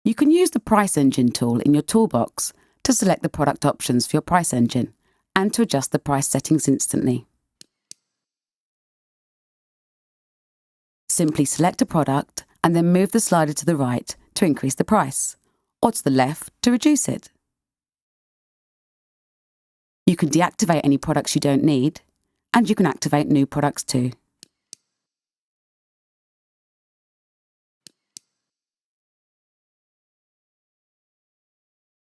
You can use the Price Engine tool in your toolbox to select the product options for your price engine and to adjust the price settings instantly. Simply select a product and then move the slider to the right to increase the price, or to the left to reduce it. You can deactivate any products you don't need, and you can activate new products too.